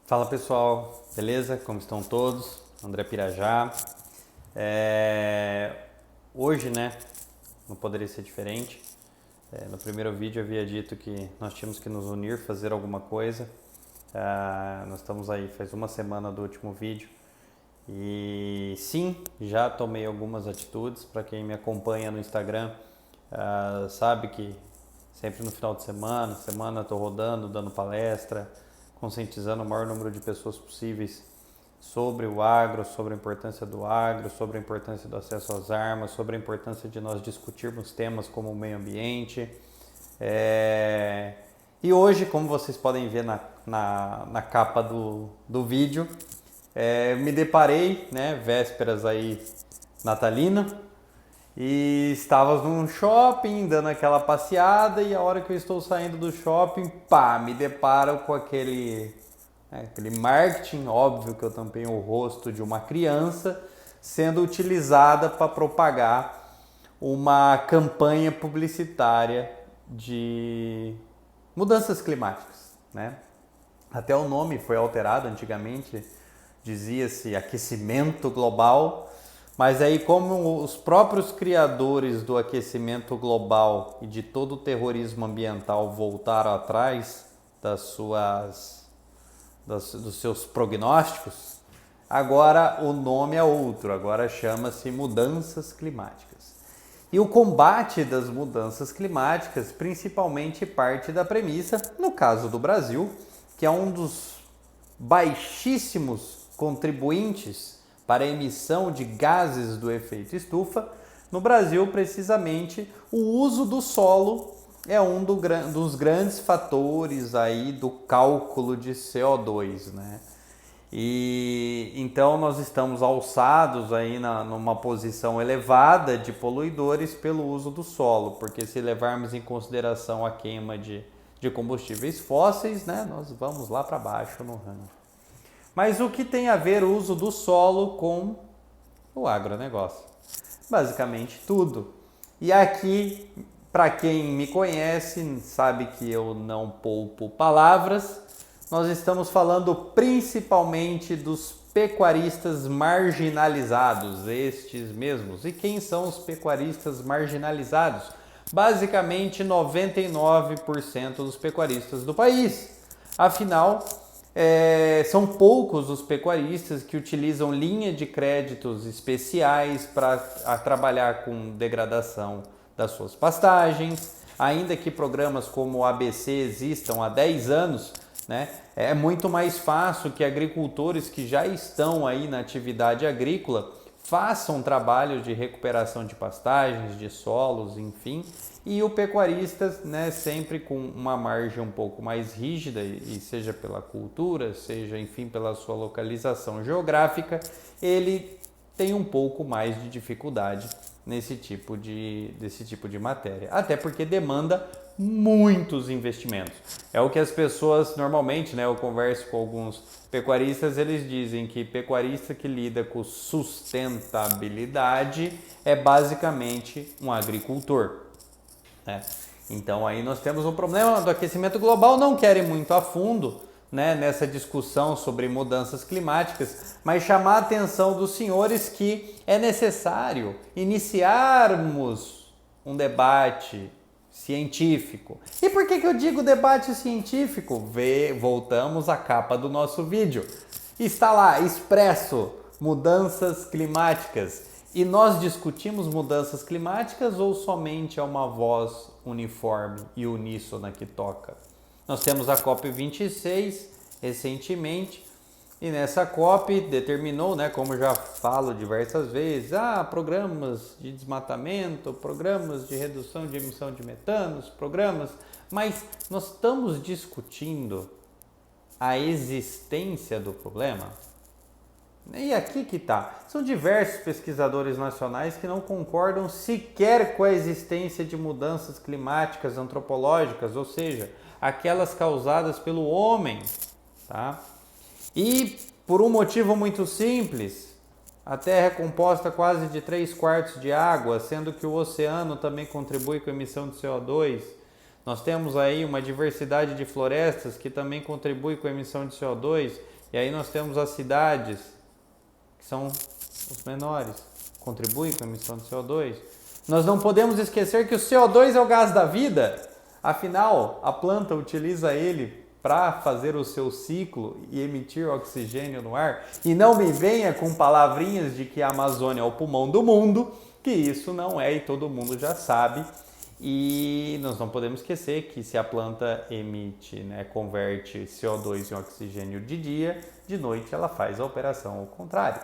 Fala pessoal, beleza? Como estão todos? André Pirajá. Hoje, não poderia ser diferente. No primeiro vídeo eu havia dito que nós tínhamos que nos unir, fazer alguma coisa. Nós estamos aí, faz uma semana do último vídeo. E sim, já tomei algumas atitudes. Para quem me acompanha no Instagram, sabe que sempre no final de semana estou rodando, dando palestra, conscientizando o maior número de pessoas possíveis sobre o agro, sobre a importância do agro, sobre a importância do acesso às armas, sobre a importância de nós discutirmos temas como o meio ambiente. E hoje, como vocês podem ver na capa do vídeo, me deparei, vésperas aí natalina, e estava num shopping, dando aquela passeada, e a hora que eu estou saindo do shopping, me deparo com aquele marketing, óbvio que eu tampei o rosto de uma criança, sendo utilizada para propagar uma campanha publicitária de mudanças climáticas, Até o nome foi alterado, antigamente dizia-se aquecimento global, mas aí como os próprios criadores do aquecimento global e de todo o terrorismo ambiental voltaram atrás dos seus prognósticos, agora o nome é outro, agora chama-se mudanças climáticas. E o combate das mudanças climáticas principalmente parte da premissa, no caso do Brasil, que é um dos baixíssimos contribuintes para a emissão de gases do efeito estufa. No Brasil, precisamente, o uso do solo é um dos grandes fatores aí do cálculo de CO2, E então nós estamos alçados aí numa posição elevada de poluidores pelo uso do solo, porque se levarmos em consideração a queima de combustíveis fósseis, nós vamos lá para baixo no ranking. Mas o que tem a ver o uso do solo com o agronegócio? Basicamente tudo. E aqui, para quem me conhece, sabe que eu não poupo palavras, nós estamos falando principalmente dos pecuaristas marginalizados, estes mesmos. E quem são os pecuaristas marginalizados? Basicamente 99% dos pecuaristas do país. Afinal, são poucos os pecuaristas que utilizam linha de créditos especiais para trabalhar com degradação das suas pastagens, ainda que programas como o ABC existam há 10 anos, é muito mais fácil que agricultores que já estão aí na atividade agrícola façam trabalho de recuperação de pastagens, de solos, enfim, e o pecuarista, sempre com uma margem um pouco mais rígida, e seja pela cultura, seja, enfim, pela sua localização geográfica, ele tem um pouco mais de dificuldade desse tipo de matéria, até porque demanda muitos investimentos. É o que as pessoas normalmente, eu converso com alguns pecuaristas, eles dizem que pecuarista que lida com sustentabilidade é basicamente um agricultor. Então aí nós temos um problema do aquecimento global, não querem muito a fundo nessa discussão sobre mudanças climáticas, mas chamar a atenção dos senhores que é necessário iniciarmos um debate científico. E por que eu digo debate científico? Voltamos à capa do nosso vídeo. Está lá, expresso, mudanças climáticas. E nós discutimos mudanças climáticas ou somente é uma voz uniforme e uníssona que toca? Nós temos a COP26 recentemente e nessa COP determinou, como já falo diversas vezes, programas de desmatamento, programas de redução de emissão de metanos, mas nós estamos discutindo a existência do problema? E aqui que está. São diversos pesquisadores nacionais que não concordam sequer com a existência de mudanças climáticas antropológicas, ou seja, aquelas causadas pelo homem, E por um motivo muito simples, a Terra é composta quase de 3/4 de água, sendo que o oceano também contribui com a emissão de CO2. Nós temos aí uma diversidade de florestas que também contribui com a emissão de CO2 E aí nós temos as cidades, que são os menores, contribuem com a emissão de CO2. Nós não podemos esquecer que o CO2 é o gás da vida. Afinal, a planta utiliza ele para fazer o seu ciclo e emitir oxigênio no ar. E não me venha com palavrinhas de que a Amazônia é o pulmão do mundo, que isso não é e todo mundo já sabe. E nós não podemos esquecer que se a planta emite, converte CO2 em oxigênio de dia, de noite ela faz a operação ao contrário.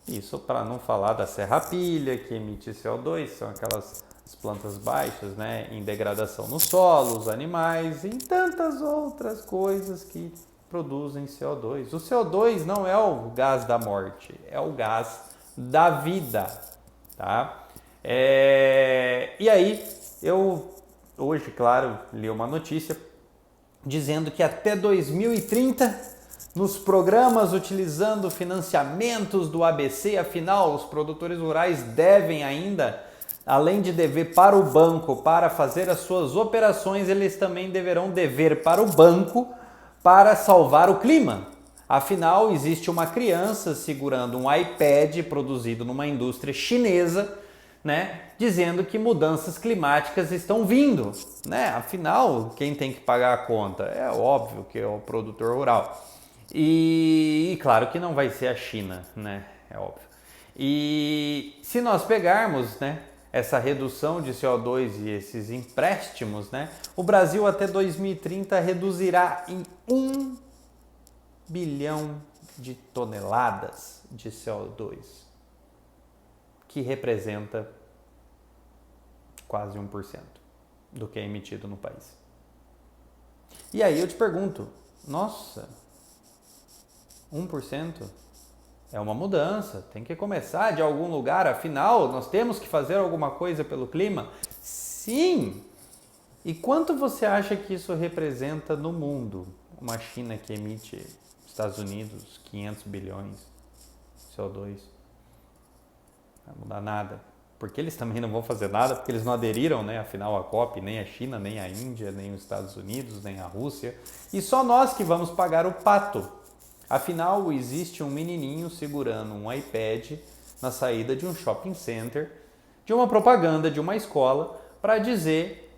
Isso para não falar da serrapilha, que emite CO2, são aquelas plantas baixas, em degradação no solo, os animais e tantas outras coisas que produzem CO2. O CO2 não é o gás da morte, é o gás da vida, tá? E aí, eu hoje, claro, li uma notícia dizendo que até 2030, nos programas utilizando financiamentos do ABC, afinal, os produtores rurais devem ainda, além de dever para o banco para fazer as suas operações, eles também deverão dever para o banco para salvar o clima. Afinal, existe uma criança segurando um iPad produzido numa indústria chinesa, dizendo que mudanças climáticas estão vindo. Afinal, quem tem que pagar a conta? É óbvio que é o produtor rural. E claro que não vai ser a China, é óbvio. E se nós pegarmos, essa redução de CO2 e esses empréstimos, o Brasil até 2030 reduzirá em 1 bilhão de toneladas de CO2, que representa quase 1% do que é emitido no país. E aí eu te pergunto, nossa, 1% é uma mudança, tem que começar de algum lugar, afinal, nós temos que fazer alguma coisa pelo clima? Sim! E quanto você acha que isso representa no mundo? Uma China que emite, Estados Unidos, 500 bilhões de CO2. Não vai mudar nada. Porque eles também não vão fazer nada, porque eles não aderiram, afinal, a COP, nem a China, nem a Índia, nem os Estados Unidos, nem a Rússia. E só nós que vamos pagar o pato. Afinal, existe um menininho segurando um iPad na saída de um shopping center, de uma propaganda de uma escola, para dizer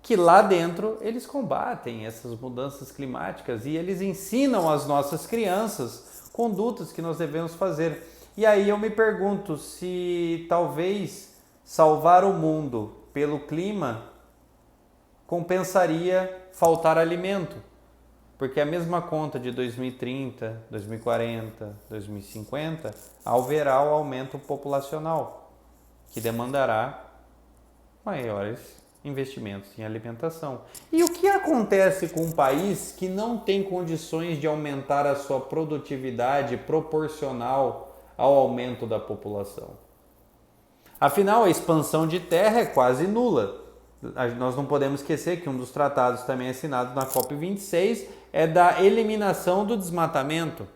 que lá dentro eles combatem essas mudanças climáticas e eles ensinam às nossas crianças condutas que nós devemos fazer. E aí eu me pergunto se talvez salvar o mundo pelo clima compensaria faltar alimento. Porque a mesma conta de 2030, 2040, 2050, haverá o aumento populacional, que demandará maiores investimentos em alimentação. E o que acontece com um país que não tem condições de aumentar a sua produtividade proporcional ao aumento da população? Afinal, a expansão de terra é quase nula. Nós não podemos esquecer que um dos tratados também assinado na COP26 é da eliminação do desmatamento.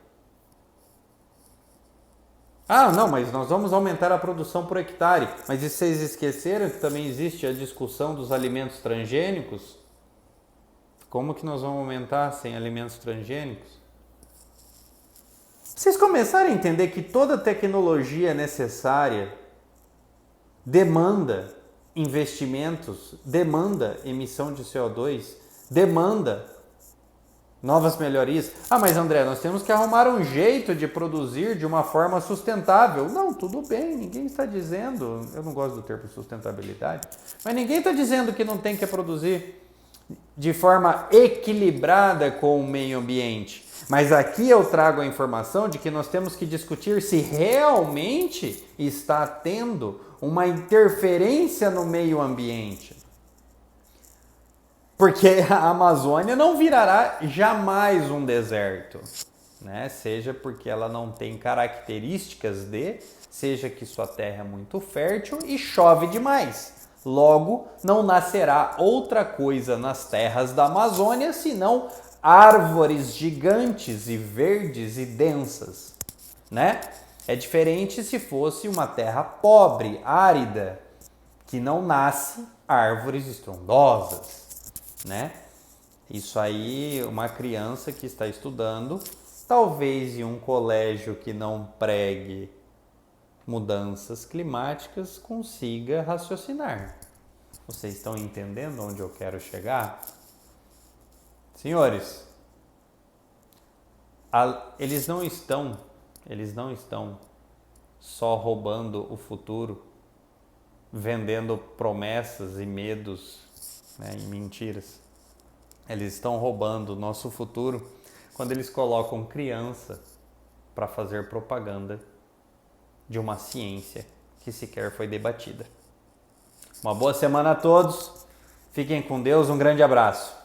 Ah, não, mas nós vamos aumentar a produção por hectare. Mas e vocês esqueceram que também existe a discussão dos alimentos transgênicos? Como que nós vamos aumentar sem alimentos transgênicos? Vocês começarem a entender que toda tecnologia necessária demanda investimentos, demanda emissão de CO2, demanda novas melhorias. Ah, mas André, nós temos que arrumar um jeito de produzir de uma forma sustentável. Não, tudo bem, ninguém está dizendo, eu não gosto do termo sustentabilidade, mas ninguém está dizendo que não tem que produzir de forma equilibrada com o meio ambiente. Mas aqui eu trago a informação de que nós temos que discutir se realmente está tendo uma interferência no meio ambiente. Porque a Amazônia não virará jamais um deserto, Seja porque ela não tem características seja que sua terra é muito fértil e chove demais. Logo, não nascerá outra coisa nas terras da Amazônia senão árvores gigantes e verdes e densas, É diferente se fosse uma terra pobre, árida, que não nasce árvores estrondosas, Isso aí, uma criança que está estudando talvez em um colégio que não pregue mudanças climáticas consiga raciocinar. Vocês estão entendendo onde eu quero chegar? Senhores, eles não estão só roubando o futuro, vendendo promessas e medos, né, e mentiras. Eles estão roubando o nosso futuro quando eles colocam criança para fazer propaganda de uma ciência que sequer foi debatida. Uma boa semana a todos. Fiquem com Deus. Um grande abraço.